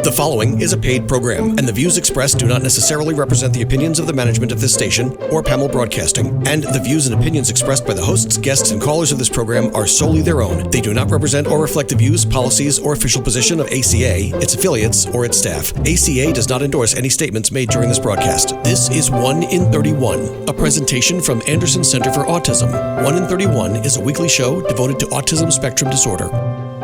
The following is a paid program, and the views expressed do not necessarily represent the opinions of the management of this station or Pamel Broadcasting, and the views and opinions expressed by the hosts, guests, and callers of this program are solely their own. They do not represent or reflect the views, policies, or official position of ACA, its affiliates, or its staff. ACA does not endorse any statements made during this broadcast. This is 1 in 31, a presentation from Anderson Center for Autism. 1 in 31 is a weekly show devoted to autism spectrum disorder.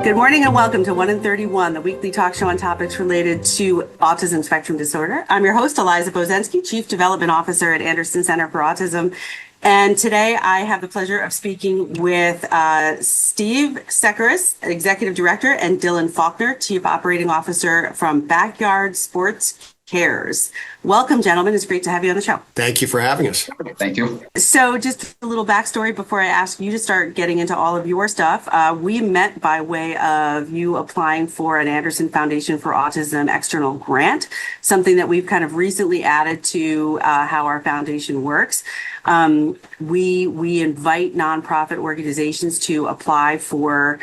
Good morning and welcome to 1 in 31, the weekly talk show on topics related to autism spectrum disorder. I'm your host, Eliza Bozensky, Chief Development Officer at Anderson Center for Autism. And today I have the pleasure of speaking with Steve Tseckares, Executive Director, and Dillon Faulkner, Chief Operating Officer from Backyard Tseckares. Welcome, gentlemen. It's great to have you on the show. Thank you for having us. Thank you. So just a little backstory before I ask you to start getting into all of your stuff. We met by way of you applying for an Anderson Foundation for Autism external grant, something that we've kind of recently added to how our foundation works. We invite nonprofit organizations to apply for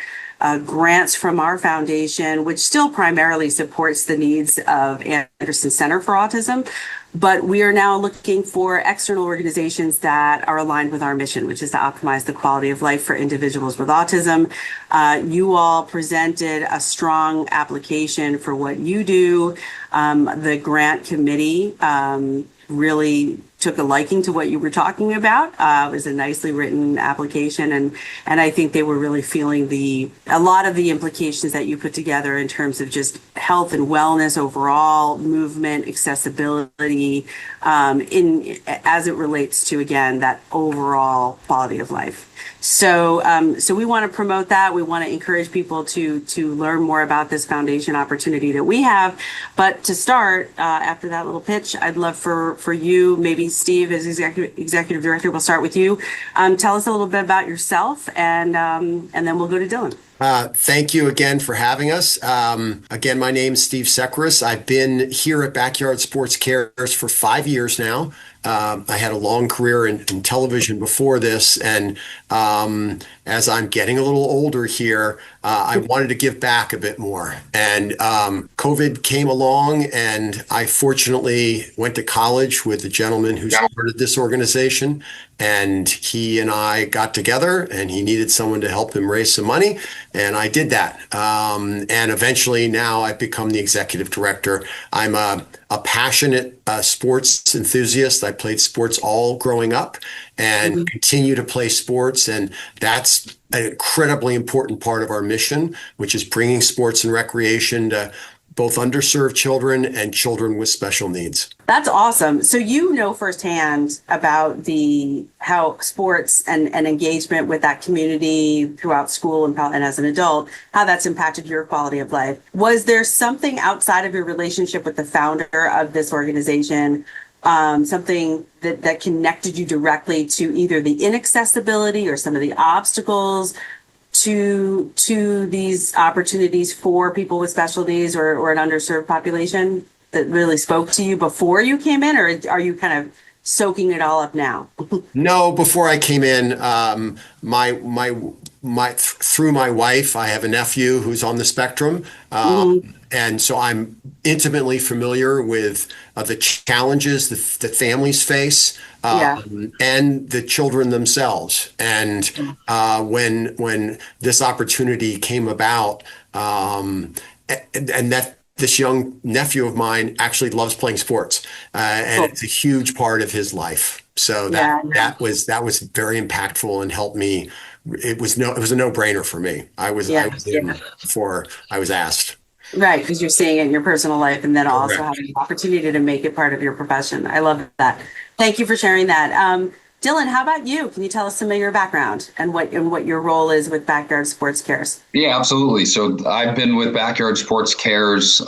grants from our foundation, which still primarily supports the needs of Anderson Center for Autism. But we are now looking for external organizations that are aligned with our mission, which is to optimize the quality of life for individuals with autism. You all presented a strong application for what you do. The grant committee really took a liking to what you were talking about. It was a nicely written application, and I think they were really feeling a lot of the implications that you put together in terms of just health and wellness overall, movement, accessibility, as it relates to, again, that overall quality of life. So we want to promote that. We want to encourage people to learn more about this foundation opportunity that we have. But to start, after that little pitch, I'd love for you, maybe Steve, as executive director, we'll start with you. Tell us a little bit about yourself, and then we'll go to Dillon. Thank you again for having us. Again, my name is Steve Tseckares. I've been here at Backyard Tseckares for 5 years now. I had a long career in television before this, and as I'm getting a little older here, I wanted to give back a bit more. And COVID came along, and I fortunately went to college with the gentleman who started this organization, and he and I got together, and he needed someone to help him raise some money, and I did that. And eventually now I've become the executive director. I'm a passionate sports enthusiast. I played sports all growing up and continue to play sports. And that's an incredibly important part of our mission, which is bringing sports and recreation to both underserved children and children with special needs. That's awesome. So you know firsthand about how sports and engagement with that community throughout school and as an adult, how that's impacted your quality of life. Was there something outside of your relationship with the founder of this organization, something that connected you directly to either the inaccessibility or some of the obstacles to these opportunities for people with special needs or an underserved population that really spoke to you before you came in, or are you kind of soaking it all up now? No, before I came in, through my wife, I have a nephew who's on the spectrum. And so I'm intimately familiar with the challenges that families face and the children themselves. And when this opportunity came about, and that this young nephew of mine actually loves playing sports, and it's a huge part of his life. So that was very impactful and helped me. It was a no-brainer for me. I was in before I was asked. Right, because you're seeing it in your personal life, and then also having the opportunity to make it part of your profession. I love that. Thank you for sharing that. Dillon, how about you? Can you tell us some of your background and what your role is with Backyard Tseckares? Yeah, absolutely. So I've been with Backyard Tseckares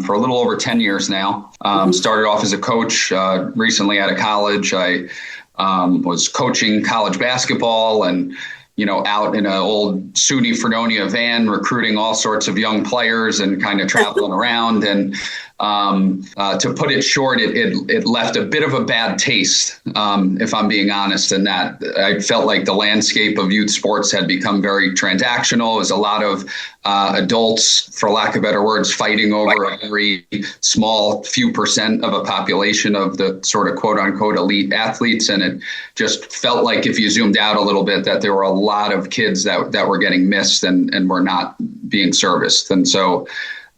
for a little over 10 years now. Started off as a coach recently out of college. I was coaching college basketball and out in an old SUNY Fredonia van, recruiting all sorts of young players and kind of traveling around. And To put it short, it left a bit of a bad taste, if I'm being honest, in that I felt like the landscape of youth sports had become very transactional. It was a lot of adults, for lack of better words, fighting over a very small few percent of a population of the sort of quote unquote elite athletes. And it just felt like, if you zoomed out a little bit, that there were a lot of kids that were getting missed and were not being serviced. And so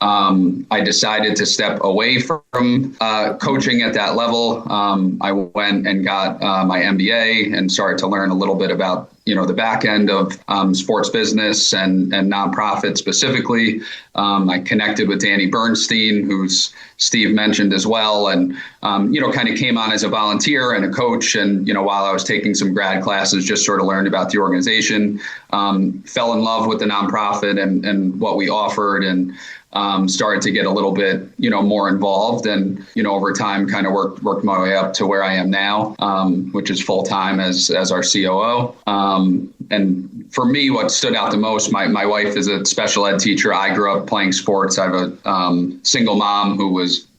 I decided to step away from coaching at that level. I went and got my MBA and started to learn a little bit about, the back end of sports business and nonprofit specifically. I connected with Danny Bernstein, who's Steve mentioned as well, and kind of came on as a volunteer and a coach. And while I was taking some grad classes, just sort of learned about the organization, fell in love with the nonprofit and what we offered, and started to get a little bit, more involved, and, over time kind of worked my way up to where I am now, which is full time as our COO. And for me, what stood out the most, my wife is a special ed teacher. I grew up playing sports. I have a single mom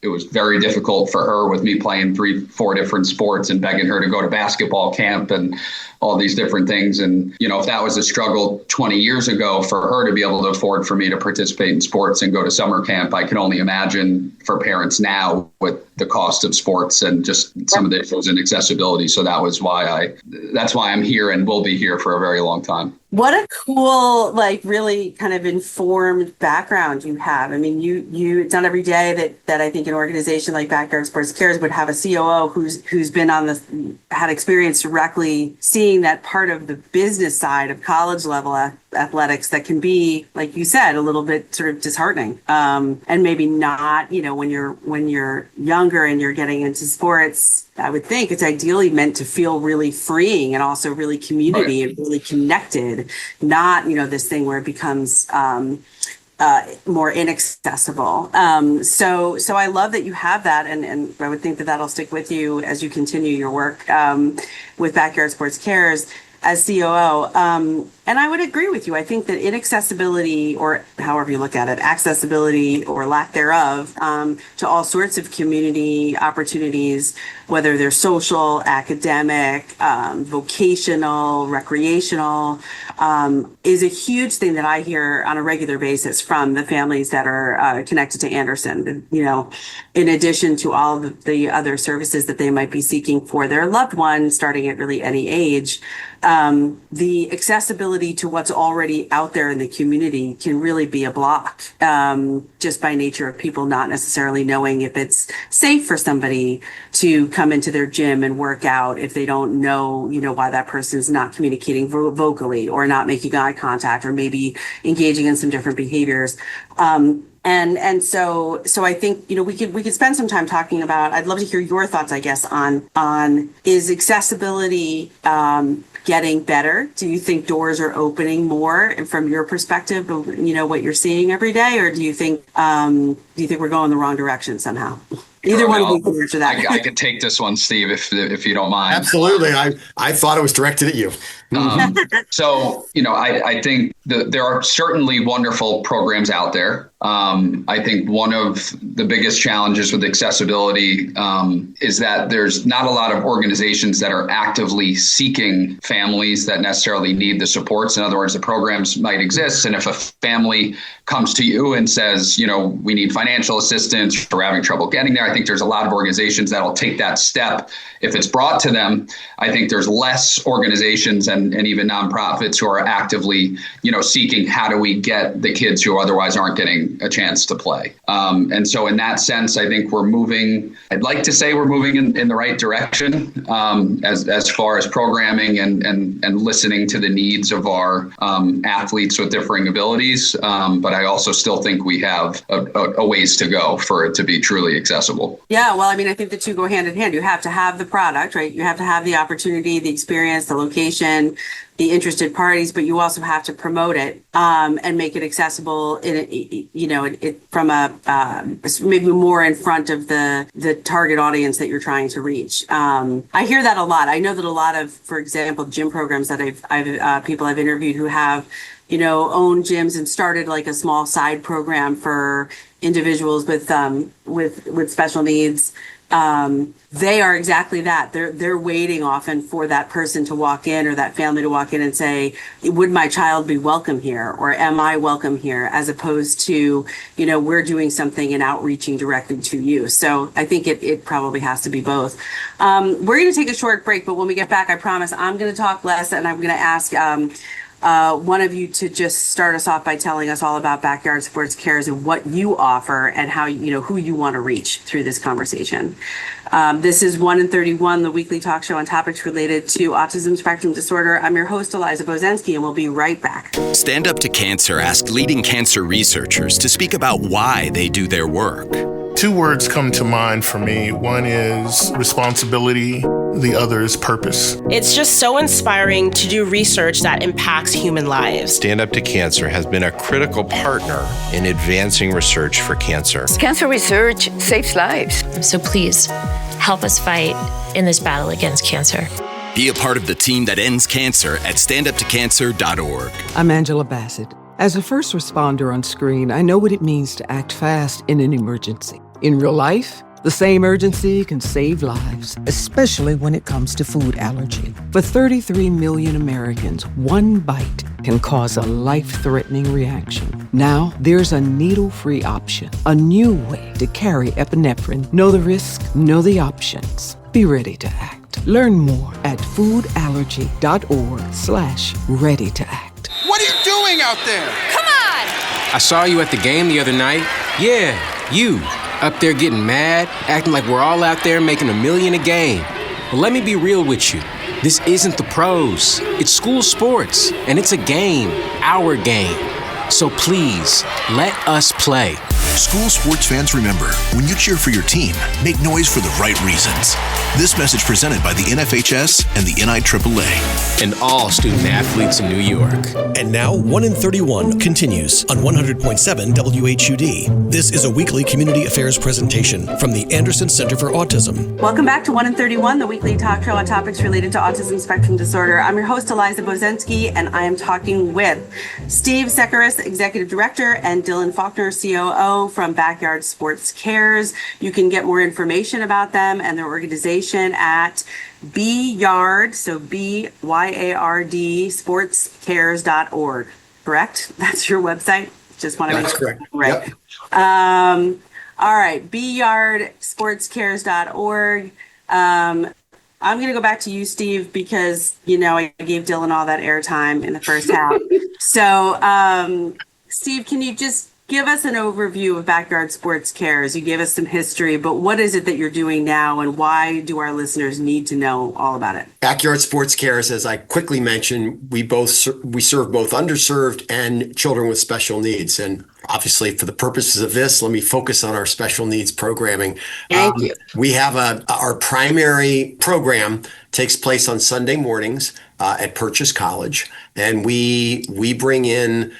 it was very difficult for her with me playing 3-4 different sports and begging her to go to basketball camp and all these different things. And, if that was a struggle 20 years ago for her to be able to afford for me to participate in sports and go to summer camp, I can only imagine for parents now with the cost of sports and just some of the issues and accessibility. So that's why I'm here and will be here for a very long time. What a cool, really kind of informed background you have. I mean, it's not every day that I think an organization like Backyard Sports Cares would have a COO who's been had experience directly seeing that part of the business side of college level athletics that can be, like you said, a little bit sort of disheartening. And maybe not, when you're younger and you're getting into sports, I would think it's ideally meant to feel really freeing and also really community and really connected, not, this thing where it becomes more inaccessible. So I love that you have that. And I would think that that'll stick with you as you continue your work with Backyard Sports Cares as COO. And I would agree with you. I think that inaccessibility, or however you look at it, accessibility or lack thereof, to all sorts of community opportunities, whether they're social, academic, vocational, recreational, is a huge thing that I hear on a regular basis from the families that are connected to Anderson. In addition to all of the other services that they might be seeking for their loved one, starting at really any age, the accessibility to what's already out there in the community can really be a block, just by nature of people not necessarily knowing if it's safe for somebody to come into their gym and work out if they don't know, why that person's not communicating vocally or not making eye contact or maybe engaging in some different behaviors. And so I think, we could spend some time talking about, I'd love to hear your thoughts, I guess, on is accessibility getting better? Do you think doors are opening more from your perspective of, what you're seeing every day? Or do you think we're going the wrong direction somehow? Either one of you can answer that. I could take this one, Steve, if you don't mind. Absolutely. I thought it was directed at you. So, I think there are certainly wonderful programs out there. I think one of the biggest challenges with accessibility is that there's not a lot of organizations that are actively seeking families that necessarily need the supports. In other words, the programs might exist. And if a family comes to you and says, we need financial assistance, or we're having trouble getting there, I think there's a lot of organizations that'll take that step. If it's brought to them, I think there's less organizations and even nonprofits who are actively, seeking how do we get the kids who otherwise aren't getting a chance to play. And so in that sense, I think I'd like to say we're moving in the right direction as far as programming and listening to the needs of our athletes with differing abilities. But I also still think we have a ways to go for it to be truly accessible. Yeah, well, I think the two go hand in hand. You have to have the product, right? You have to have the opportunity, the experience, the location, the interested parties, but you also have to promote it and make it accessible from maybe more in front of the target audience that you're trying to reach. I hear that a lot. I know that a lot of, for example, gym programs that I've people I've interviewed who have own gyms and started like a small side program for individuals with special needs. They are exactly that. They're waiting often for that person to walk in or that family to walk in and say, would my child be welcome here? Or am I welcome here? As opposed to, we're doing something and outreaching directly to you. So I think it probably has to be both. We're going to take a short break, but when we get back, I promise I'm going to talk less and I'm going to ask, one of you to just start us off by telling us all about Backyard Sports Cares and what you offer and how, who you want to reach through this conversation. This is 1 in 31, the weekly talk show on topics related to autism spectrum disorder. I'm your host, Eliza Bozensky, and we'll be right back. Stand Up to Cancer asked leading cancer researchers to speak about why they do their work. Two words come to mind for me. One is responsibility, the other is purpose. It's just so inspiring to do research that impacts human lives. Stand Up to Cancer has been a critical partner in advancing research for cancer. Cancer research saves lives. So please help us fight in this battle against cancer. Be a part of the team that ends cancer at standuptocancer.org. I'm Angela Bassett. As a first responder on screen, I know what it means to act fast in an emergency. In real life, the same urgency can save lives, especially when it comes to food allergy. For 33 million Americans, one bite can cause a life-threatening reaction. Now, there's a needle-free option, a new way to carry epinephrine. Know the risk, know the options. Be ready to act. Learn more at foodallergy.org/ready to act. What are you doing out there? Come on! I saw you at the game the other night. Yeah, you. Up there getting mad, acting like we're all out there making $1 million a game. Well, let me be real with you. This isn't the pros. It's school sports, and it's a game, our game. So please, let us play. School sports fans, remember, when you cheer for your team, make noise for the right reasons. This message presented by the NFHS and the NIAAA. And all student athletes in New York. And now, 1 in 31 continues on 100.7 WHUD. This is a weekly community affairs presentation from the Anderson Center for Autism. Welcome back to 1 in 31, the weekly talk show on topics related to autism spectrum disorder. I'm your host, Eliza Bozensky, and I am talking with Steve Tseckares, Executive Director, and Dillon Faulkner, COO from Backyard Sports Cares. You can get more information about them and their organization at BYARD, so BYARD, sportscares.org. Correct? That's your website? Just want to make sure. Correct. Right. Yep. All right. BYARDsportscares.org. I'm going to go back to you, Steve, because, I gave Dillon all that airtime in the first half. So, Steve, can you just give us an overview of Backyard Sports Cares? You gave us some history, but what is it that you're doing now, and why do our listeners need to know all about it? Backyard Sports Cares, as I quickly mentioned, we serve both underserved and children with special needs. And obviously, for the purposes of this, let me focus on our special needs programming. Thank you. We have our primary program takes place on Sunday mornings at Purchase College, and we bring in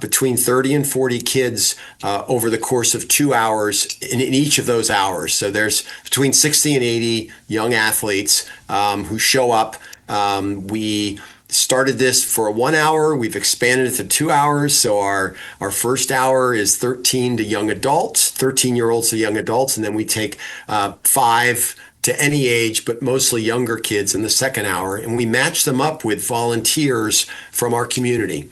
between 30 and 40 kids over the course of 2 hours in each of those hours. So there's between 60 and 80 young athletes who show up. We started this for 1 hour. We've expanded it to 2 hours. So our first hour is 13 to young adults, 13-year-olds to young adults, and then we take 5 to any age, but mostly younger kids in the second hour. And we match them up with volunteers from our community.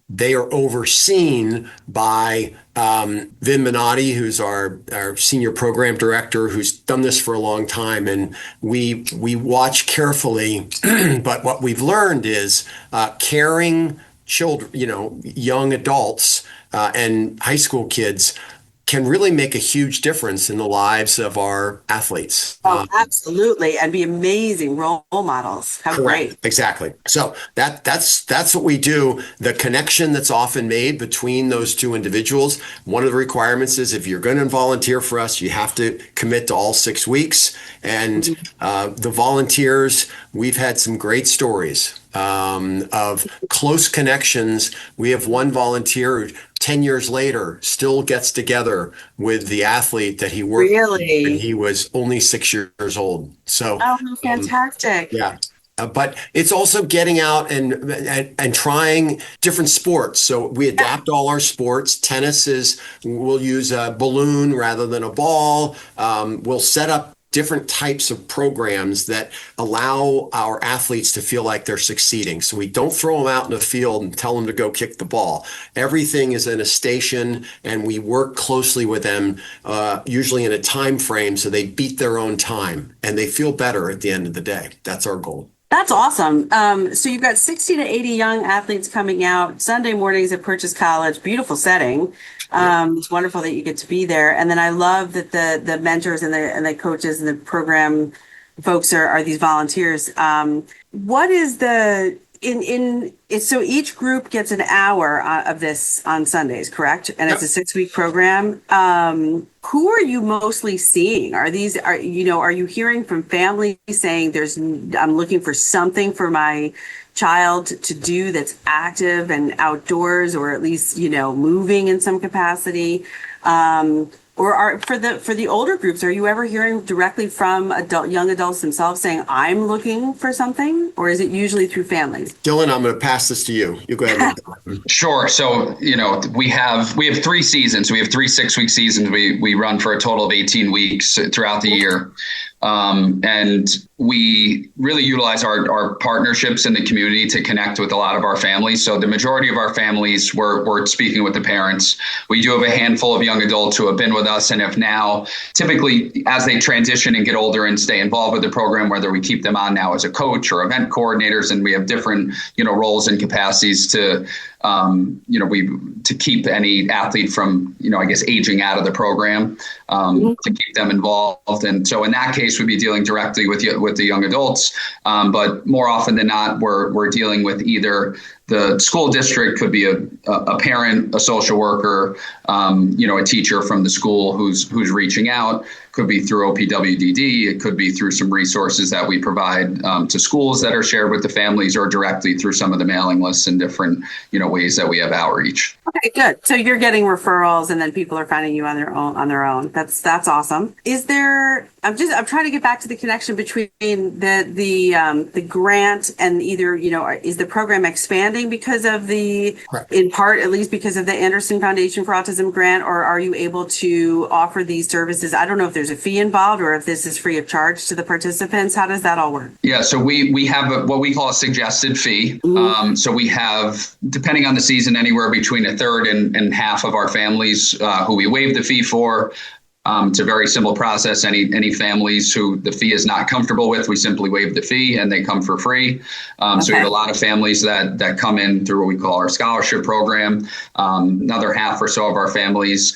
They are overseen by Vin Minotti, who's our senior program director, who's done this for a long time. And we watch carefully, but what we've learned is caring children, young adults and high school kids can really make a huge difference in the lives of our athletes. Oh, absolutely. And be amazing role models. How great. Exactly. So that's what we do. The connection that's often made between those two individuals. One of the requirements is if you're going to volunteer for us, you have to commit to all 6 weeks. And the volunteers, we've had some great stories of close connections. We have one volunteer who 10 years later still gets together with the athlete that he worked with when he was only 6 years old. So, how fantastic. Yeah. But it's also getting out and trying different sports. So we adapt all our sports. Tennis we'll use a balloon rather than a ball. We'll set up different types of programs that allow our athletes to feel like they're succeeding. So we don't throw them out in the field and tell them to go kick the ball. Everything is in a station, and we work closely with them, usually in a time frame, so they beat their own time and they feel better at the end of the day. That's our goal. That's awesome. So you've got 60 to 80 young athletes coming out Sunday mornings at Purchase College. Beautiful setting. It's wonderful that you get to be there. And then I love that the mentors and the coaches and the program folks are these volunteers. What is so each group gets an hour of this on Sundays, correct? And it's a 6-week program. Who are you mostly seeing? Are you hearing from families saying I'm looking for something for my child to do that's active and outdoors, or at least, moving in some capacity? Or for the older groups, are you ever hearing directly from young adults themselves saying, I'm looking for something? Or is it usually through families? Dillon, I'm going to pass this to you. You go ahead. Sure. So, we have 3 seasons. We have 3 6-week seasons. We run for a total of 18 weeks throughout the year. And we really utilize our partnerships in the community to connect with a lot of our families. So the majority of our families, we're speaking with the parents. We do have a handful of young adults who have been with us and have now, typically as they transition and get older and stay involved with the program, whether we keep them on now as a coach or event coordinators, and we have different, roles and capacities to keep any athlete from, aging out of the program, to keep them involved. And so in that case, we'd be dealing directly with the young adults. But more often than not, we're dealing with either the school district, could be a parent, a social worker, a teacher from the school who's reaching out. Could be through OPWDD. It could be through some resources that we provide to schools that are shared with the families, or directly through some of the mailing lists and different, ways that we have outreach. Okay, good. So you're getting referrals, and then people are finding you on their own. That's awesome. Is there? I'm trying to get back to the connection between the grant and either, is the program expanding because of in part, at least because of the Anderson Foundation for Autism grant, or are you able to offer these services? I don't know if there's a fee involved or if this is free of charge to the participants. How does that all work? Yeah, so we have what we call a suggested fee. So we have, depending on the season, anywhere between a third and half of our families who we waive the fee for. It's a very simple process. Any families who the fee is not comfortable with, we simply waive the fee and they come for free. So we have a lot of families that come in through what we call our scholarship program. Another half or so of our families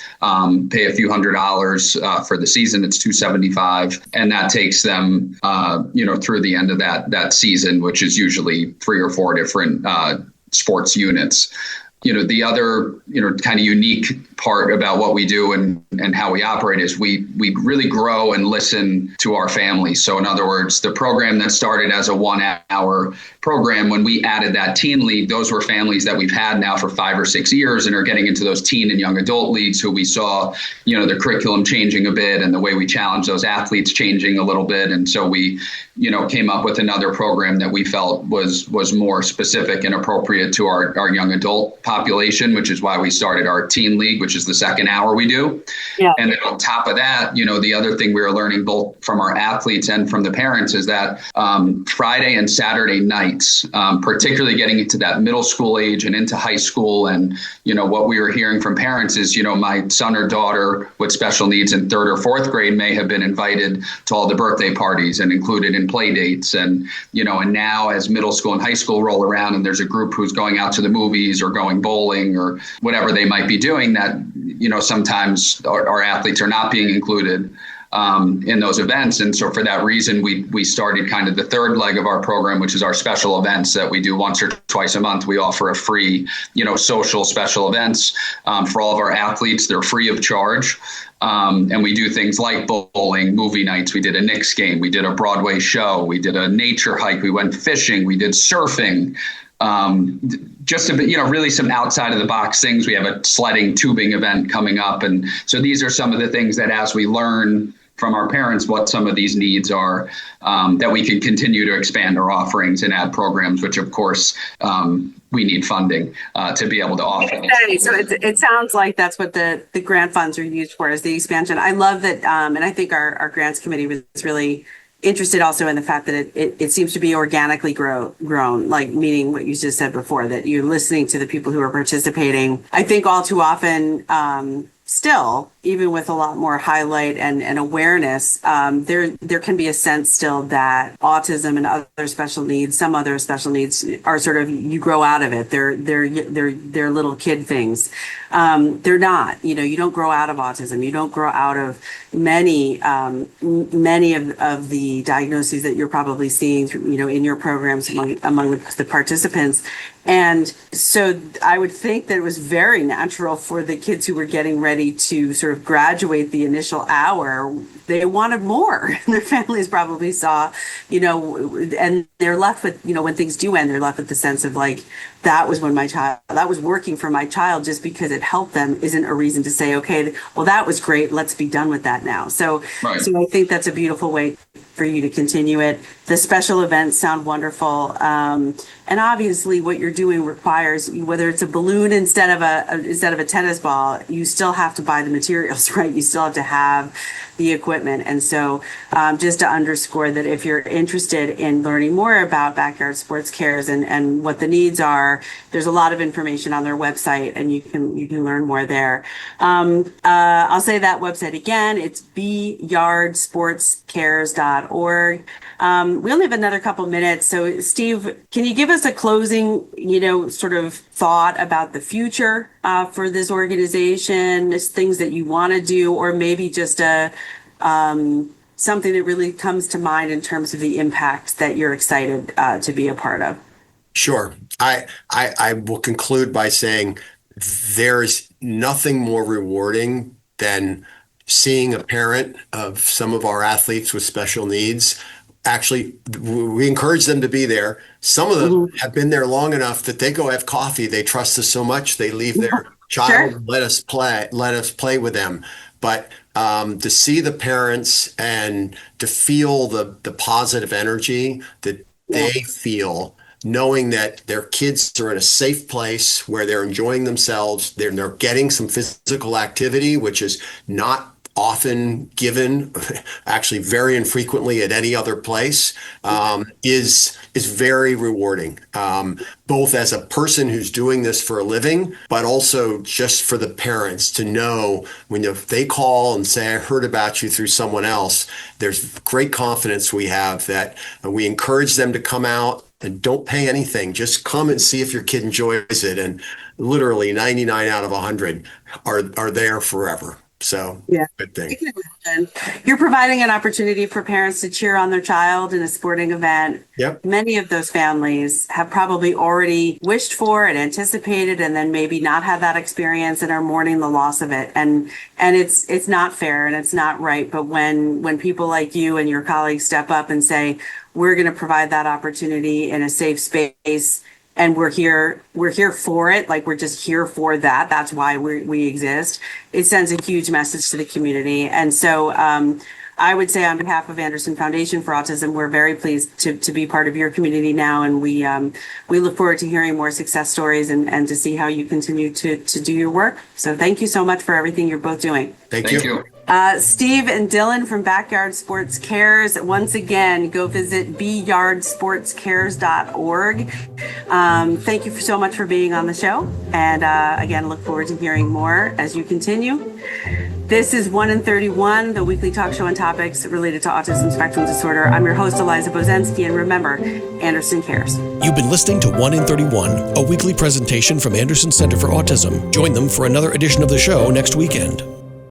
pay a few $100s for the season. It's $275, and that takes them through the end of that season, which is usually 3 or 4 different sports units. The other, kind of unique part about what we do and how we operate is we really grow and listen to our families. So in other words, the program that started as a 1-hour program, when we added that teen league, those were families that we've had now for 5 or 6 years and are getting into those teen and young adult leagues who we saw, the curriculum changing a bit and the way we challenge those athletes changing a little bit. And so we, came up with another program that we felt was more specific and appropriate to our young adult population, which is why we started our teen league, which is the second hour we do. Yeah. And then on top of that, the other thing we were learning both from our athletes and from the parents is that Friday and Saturday nights, particularly getting into that middle school age and into high school. And, what we were hearing from parents is, my son or daughter with special needs in 3rd or 4th grade may have been invited to all the birthday parties and included in play dates. And, and now as middle school and high school roll around and there's a group who's going out to the movies or going bowling or whatever they might be doing, that, sometimes our athletes are not being included in those events. And so for that reason, we started kind of the third leg of our program, which is our special events that we do once or twice a month. We offer a free, social special events for all of our athletes. They're free of charge. And we do things like bowling, movie nights. We did a Knicks game. We did a Broadway show. We did a nature hike. We went fishing. We did surfing. Just a bit, really some outside of the box things. We have a sledding tubing event coming up. And so these are some of the things that as we learn, from our parents what some of these needs are, that we can continue to expand our offerings and add programs, which of course we need funding to be able to offer. So it sounds like that's what the grant funds are used for, is the expansion. I love that, and I think our grants committee was really interested also in the fact that it seems to be organically grown, like meaning what you just said before, that you're listening to the people who are participating. I think all too often, still, even with a lot more highlight and awareness, there can be a sense still that autism and other special needs, some other special needs, are sort of, you grow out of it. They're little kid things. They're not. You don't grow out of autism. You don't grow out of many of the diagnoses that you're probably seeing, in your programs among the participants. And so I would think that it was very natural for the kids who were getting ready to sort of graduate the initial hour. They wanted more. Their families probably saw, and they're left with, when things do end, they're left with the sense of like, that was working for my child. Just because it helped them isn't a reason to say, okay, well, that was great. Let's be done with that now. So I think that's a beautiful way for you to continue it. The special events sound wonderful. And obviously what you're doing requires, whether it's a balloon instead of a tennis ball, you still have to buy the materials, right? You still have to have the equipment. And so just to underscore that if you're interested in learning more about Backyard Sports Cares and what the needs are, there's a lot of information on their website, and you can learn more there. I'll say that website again. It's byardsportscares.org. We only have another couple minutes. So Steve, can you give us a closing, sort of thought about the future for this organization, things that you want to do, or maybe just something that really comes to mind in terms of the impact that you're excited to be a part of? Sure. I will conclude by saying there's nothing more rewarding than seeing a parent of some of our athletes with special needs. Actually, we encourage them to be there. Some of them have been there long enough that they go have coffee. They trust us so much. They leave their child, and let us play with them. But to see the parents and to feel the positive energy that they feel, knowing that their kids are in a safe place where they're enjoying themselves, they're getting some physical activity, which is not often given, actually very infrequently at any other place, is very rewarding, both as a person who's doing this for a living, but also just for the parents to know when they call and say, I heard about you through someone else. There's great confidence we have that we encourage them to come out and don't pay anything. Just come and see if your kid enjoys it. And literally 99 out of 100 are there forever. So good thing. You're providing an opportunity for parents to cheer on their child in a sporting event. Yep. Many of those families have probably already wished for and anticipated, and then maybe not had that experience and are mourning the loss of it. And it's not fair and it's not right. But when people like you and your colleagues step up and say, we're going to provide that opportunity in a safe space, and we're here for it, like we're just here for that. That's why we exist. It sends a huge message to the community. And so I would say on behalf of Anderson Foundation for Autism, we're very pleased to be part of your community now. And we look forward to hearing more success stories and to see how you continue to do your work. So thank you so much for everything you're both doing. Thank you. Steve and Dillon from Backyard Sports Cares. Once again, go visit byardsportscares.org. Thank you so much for being on the show. And again, look forward to hearing more as you continue. This is 1 in 31, the weekly talk show on topics related to autism spectrum disorder. I'm your host, Eliza Bozensky, and remember, Anderson cares. You've been listening to 1 in 31, a weekly presentation from Anderson Center for Autism. Join them for another edition of the show next weekend.